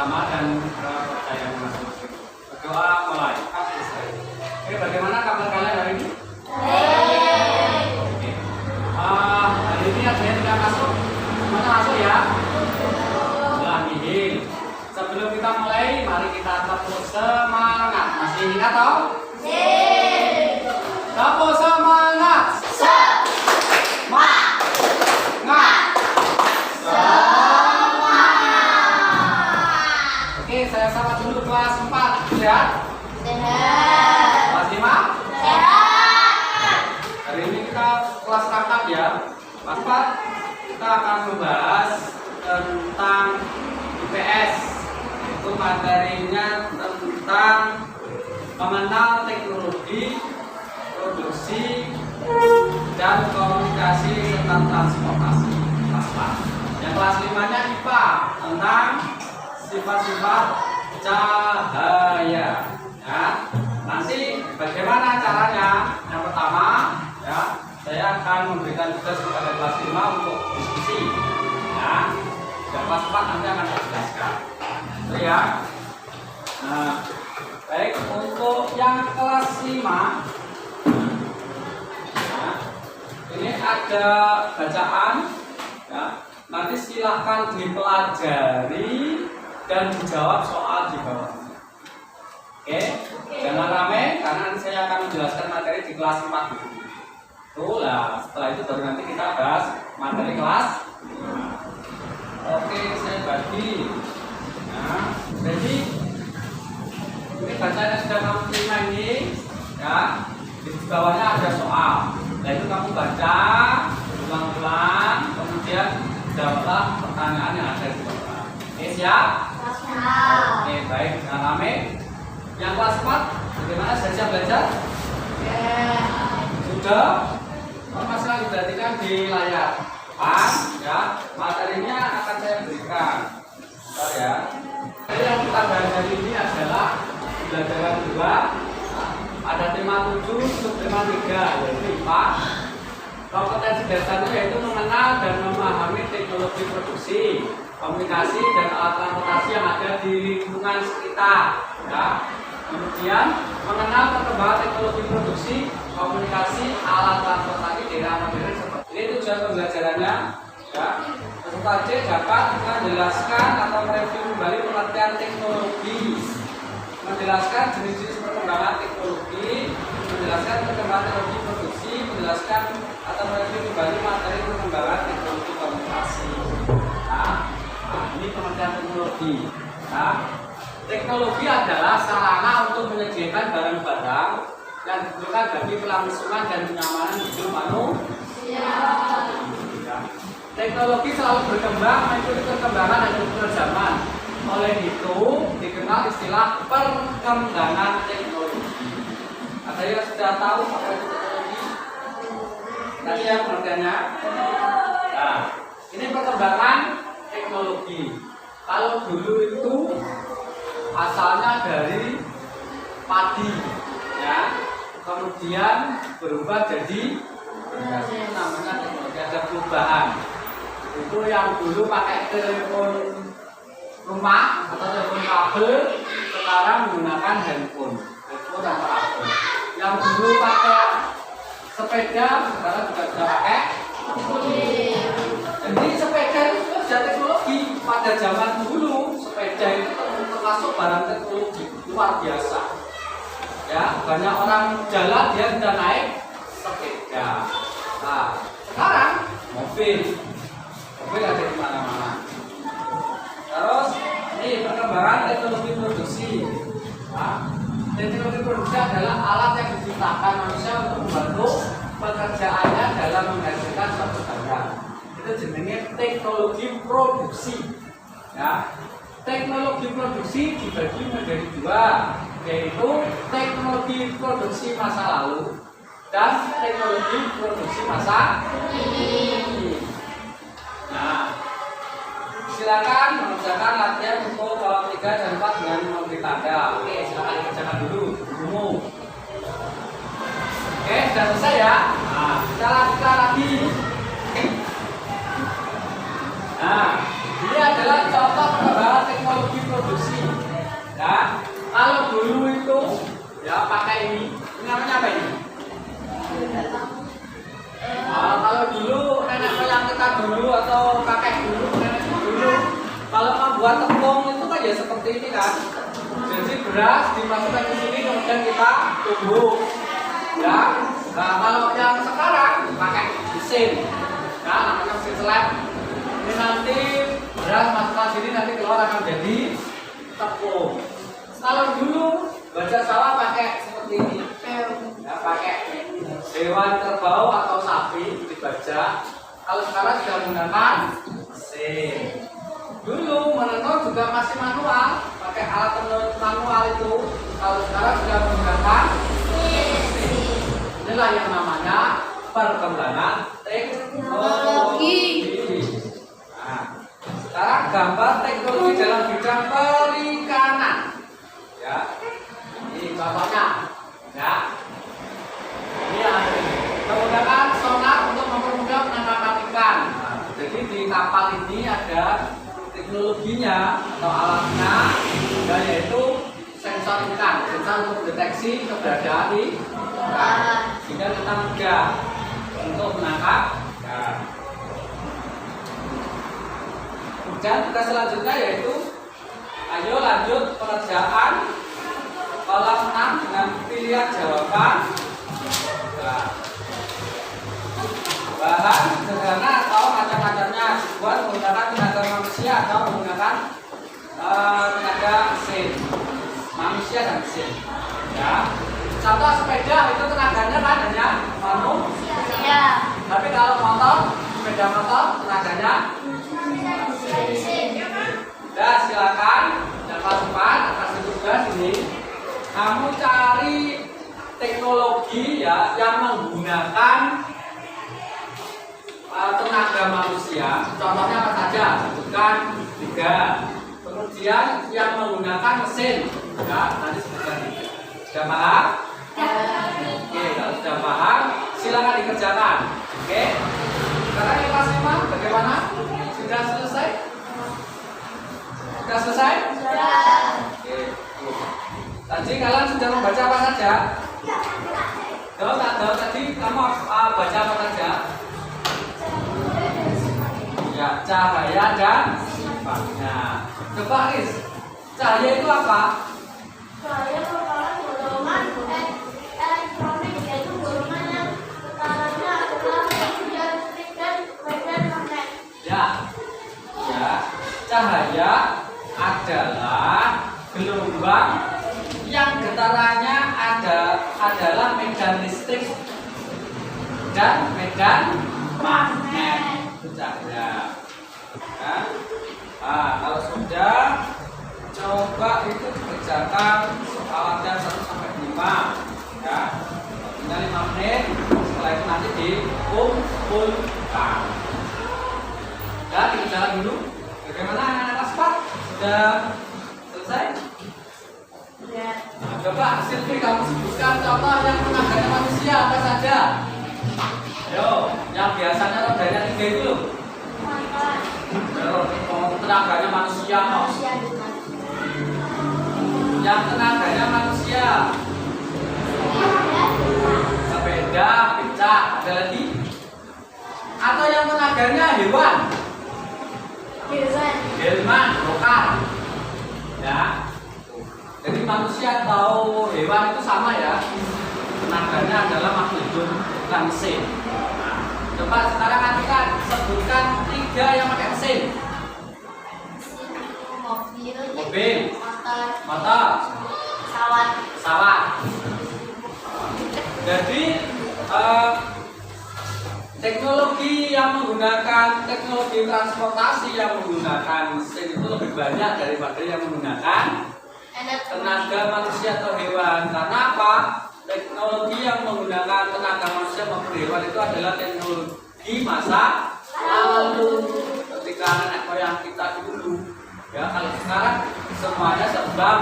bersama dan kepercayaan masing-masing. Berdoa mulai. Oke, bagaimana kabar kalian hari ini? Oke. Hari ini ada yang tidak masuk? Semuanya masuk ya? Alhamdulillah. Sebelum kita mulai, mari kita tepuk semangat. Masih ingat toh? Tepuk semangat. Oke, saya sapa dulu kelas 4. Sehat? Kelas 5? Hari ini kita kelas kakap ya. Kelas 4 kita akan membahas tentang IPS. Itu materinya tentang mengenal teknologi, produksi, dan komunikasi serta transportasi. Kelas 4. Yang kelas 5-nya IPA tentang sifat-sifat cahaya. Ya, nanti bagaimana caranya? Yang pertama, ya, saya akan memberikan tugas kepada kelas 5 untuk diskusi. Ya, dan kelas 4 nanti akan saya jelaskan. Itu ya. Nah, baik, untuk yang kelas 5, ya, ini ada bacaan. Ya, nanti silahkan dipelajari dan dijawab soal di bawahnya. Oke? Jangan rame karena nanti saya akan menjelaskan materi di kelas 4 dulu. Tuh lah, setelah itu baru nanti kita bahas materi kelas 5. Oke, saya bagi. Nah, jadi ini bacaan yang sudah kamu terima ini, ya. Di bawahnya ada soal. Nah, itu kamu baca ulang-ulang, kemudian jawablah pertanyaan yang ada di bawah. Oke, siap? Oke, baik, jangan rame. Yang kelas 4, bagaimana? Sudah siap belajar? Sudah? Masalah diperhatikan di layar depan, ya. Materinya akan saya berikan. Bentar ya. Jadi yang kita bahas hari ini adalah pembelajaran 2. Ada tema 7, subtema 3, yaitu IPA. Kompetensi dasarnya yaitu mengenal dan memahami teknologi produksi, komunikasi, dan alat transportasi yang ada di lingkungan sekitar. Ya. Kemudian mengenal perkembangan teknologi produksi, komunikasi, alat transportasi di era modern seperti ini. Tujuan pembelajarannya, ya, peserta C dapat menjelaskan atau mereview kembali pengertian teknologi, menjelaskan jenis-jenis perkembangan teknologi, menjelaskan perkembangan teknologi produksi, menjelaskan atau mereview kembali materi perkembangan teknologi komunikasi. Nah, ini pengertian teknologi. Nah, teknologi adalah sarana untuk menyediakan barang-barang yang dibutuhkan bagi kelangsungan dan kenyamanan hidup manusia. Teknologi selalu berkembang mengikuti perkembangan dan kebutuhan zaman. Oleh itu, dikenal istilah perkembangan teknologi. Ada yang sudah tahu apa itu teknologi? Tadi ya pengertiannya. Nah, ini perkembangan teknologi. Kalau dulu itu asalnya dari padi, ya, kemudian berubah jadi itu namanya teknologi, ada perubahan. Itu yang dulu pakai telepon rumah atau telepon kabel, sekarang menggunakan handphone dan kabel. Yang dulu pakai sepeda, sekarang juga sudah pakai. Jadi sepeda itu sudah teknologi. Pada zaman dulu sepeda itu termasuk barang teknologi luar biasa. Ya, banyak orang jalan dia sudah naik sepeda. Nah, sekarang mobil ada di mana-mana. Terus ini perkembangan teknologi produksi. Nah, teknologi produksi adalah alat yang diciptakan manusia untuk membantu pekerjaannya dalam menghasilkan suatu barang. Itu jenisnya teknologi produksi. Ya, teknologi produksi dibagi menjadi 2, yaitu teknologi produksi masa lalu dan teknologi produksi masa kini. Nah, silakan mengerjakan latihan untuk bab 3 dan 4 dengan memberi tanda. Oke, silakan kerjakan dulu gurumu. Oke, sudah selesai ya. Nah, kita lanjutkan lagi. Nah, ini adalah contoh perkembangan adalah teknologi produksi. Ya, kalau dulu itu ya pakai ini namanya apa ini? Kalau dulu nenek moyang kita dulu atau kakek dulu, nenek dulu, kalau membuat tepung itu kan ya seperti ini kan. Jadi beras dimasukkan ke sini kemudian kita tumbuk. Ya, nah kalau yang sekarang pakai mesin, ya namanya mesin seleb. Ini nanti beras masukkan sini nanti keluar akan jadi tepung. Kalau dulu baja sawah pakai seperti ini, ya pakai hewan kerbau atau sapi dibajak. Kalau sekarang sudah menggunakan mesin. Dulu menenun juga masih manual, pakai alat tenun manual itu. Kalau sekarang sudah menggunakan mesin. Inilah yang namanya perkembangan teknologi. Nah, sekarang gambar teknologi dalam bidang perikanan. Ya, ini contohnya. Ya, ini yang menggunakan sonar untuk mempermudah penangkapan ikan. Nah, jadi di kapal ini ada teknologinya atau alatnya, yaitu sensor ikan, sensor untuk deteksi keberadaan ikan, sehingga kita mudah untuk menangkap ikan. Kemudian tugas selanjutnya yaitu, ayo lanjut pengerjaan kolam 6 dengan pilihan jawaban. Nah, bahan sederhana atau macam-macamnya dibuat menggunakan tenaga manusia atau menggunakan tenaga mesin, manusia dan mesin. Ya, contoh sepeda itu tenaganya kan hanya manusia. Tapi kalau motor, sepeda motor tenaganya mesin. Ya, silakan dapat sempat atas tugas ini. Kamu cari teknologi ya yang menggunakan tenaga manusia. Contohnya apa saja? Sebutkan 3. Kemudian yang menggunakan mesin. Ya, nanti sebutkan 3. Sudah paham? Oke, kalau sudah paham, silakan dikerjakan. Oke. Sekarang yang kelas 5 bagaimana? Sudah selesai? Sudah selesai? Sudah. Oke. Tadi kalian sudah membaca apa saja? Tahu tadi kamu baca apa saja? Ya, cahaya dan sifatnya. Coba Riz, cahaya itu apa? Cahaya merupakan golongan elektronik, yaitu golongan yang tekarannya adalah medan listrik dan medan magnet. Ya, cahaya adalah gelombang yang getarannya adalah medan listrik dan medan magnet. Itu cahaya. Ya. Nah, kalau sudah, coba itu dikerjakan soalnya 1 sampai 5. Ya, tinggal 5 menit. Setelah itu nanti dikumpulkan. Ya, dikerjakan dulu. Bagaimana kelas 4? Sudah selesai? Ya. Nah, coba Silvi kamu sebutkan contoh yang tenaganya manusia apa saja. Ayo, yang biasanya rodanya 3 itu loh. Tenaganya manusia. Yang tenaganya manusia. Sepeda, becak, ada lagi? Atau yang tenaganya hewan? Delman, lokal. Ya. Jadi manusia atau hewan itu sama ya. Tenaganya adalah makhluk hidup, bukan mesin. Nah, coba sekarang kita sebutkan 3 yang pakai mesin. Mobil, motor, pesawat. Jadi teknologi yang menggunakan teknologi transportasi yang menggunakan mesin itu lebih banyak daripada yang menggunakan tenaga manusia atau hewan. Karena apa? Teknologi yang menggunakan tenaga manusia maupun hewan itu adalah teknologi masa lalu, ketika nenek moyang kita dulu. Ya, kalau sekarang semuanya serba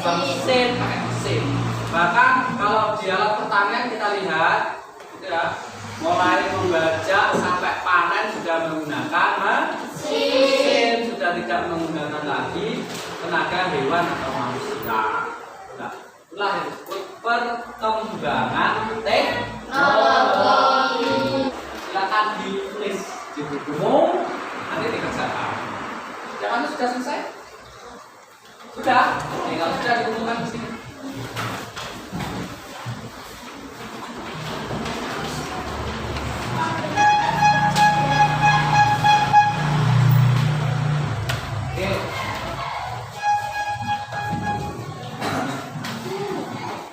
mesin, pakai mesin. Bahkan kalau di alat pertanian kita lihat, gitu ya, mulai membaca sampai panen sudah menggunakan mesin, sudah tidak menggunakan lagi tenaga hewan atau manusia. Nah, itulah yang disebut perkembangan teknologi. Silakan ditulis di bukumu, nanti dikerjakan. Jangan sudah selesai? Sudah? Oke, kalau sudah diumumkan di sini. Oke.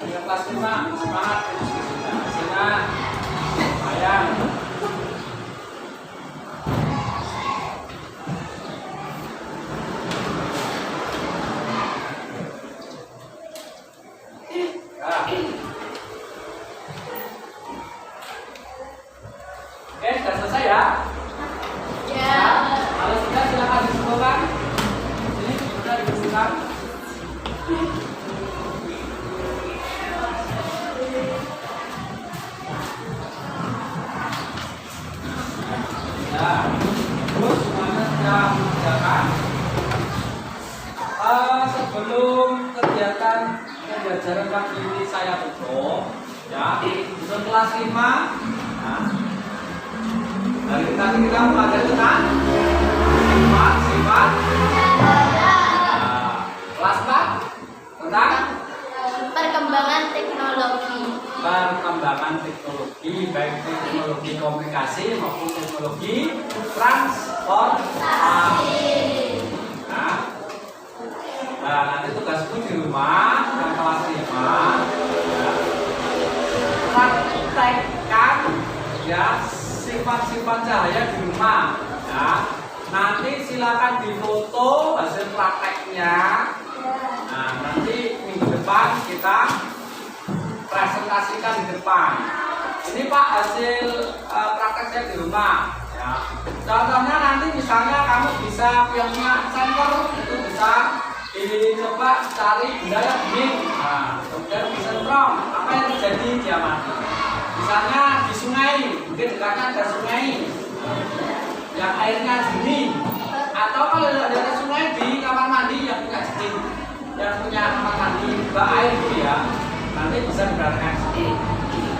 Yang kelas 5, semangat terus di sini. Sayang. Oke, sudah selesai ya? Ya. Kalau sudah silakan disimpulkan. Ini sudah disimpulkan. Ya, terus semuanya sudah mengerjakan. Sebelum kegiatan pembelajaran pagi ini saya tutup, ya, untuk kelas 5. Nah, dari tadi kita belajar tentang sifat. Kelas 4 tentang Perkembangan teknologi. perkembangan teknologi, baik teknologi komunikasi maupun teknologi transportasi. Nah, nanti tugasku di rumah yang kelas 5 ya, praktekkan ya sifat-sifat cahaya di rumah. Ya. Nanti silakan difoto hasil prakteknya. Nah, nanti minggu depan kita presentasikan di depan. Ini Pak hasil prakteknya di rumah. Ya. Contohnya nanti misalnya kamu bisa punya sensor itu bisa dicoba cari benda yang bening. Nah, kemudian disentrong apa yang terjadi dia mati. Misalnya di sungai, mungkin dekatnya ada sungai yang airnya jernih, atau kalau ada sungai di kamar mandi yang punya jernih, yang punya kamar mandi bak air gitu ya, nanti bisa diperhatikan sini.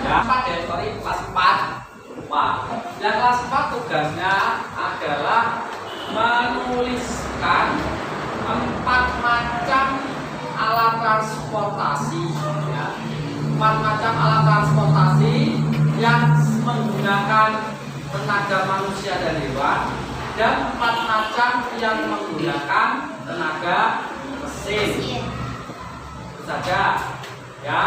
Ya, dari kelas 4. Wah, yang kelas 4 tugasnya adalah menuliskan 4 macam alat transportasi. Ya. 4 macam alat transportasi yang menggunakan tenaga manusia dan hewan, dan 4 macam yang menggunakan tenaga mesin. Itu saja ya.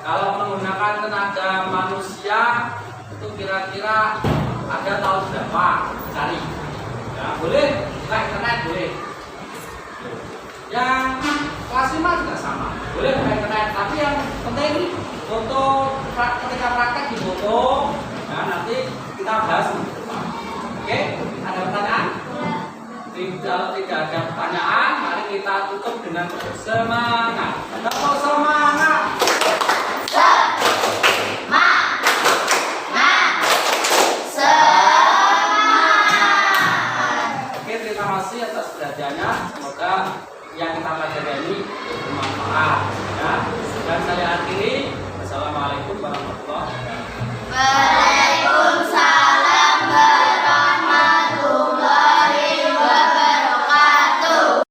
Kalau menggunakan tenaga manusia itu kira-kira ada tahun berapa? Cari ya, boleh buka internet, boleh. Yang kelas 5 juga sama, boleh buka internet, tapi yang penting foto ketika praktek di foto. Nah, nanti kita bahas. Oke, ada pertanyaan? Kalau tidak ada pertanyaan, mari kita tutup dengan semangat. Tepuk semangat. Oke, terima kasih atas perhatiannya. Semoga yang kita pelajari ini bermanfaat. Ya. Dan saya akhiri. Wassalamualaikum warahmatullahi wabarakatuh.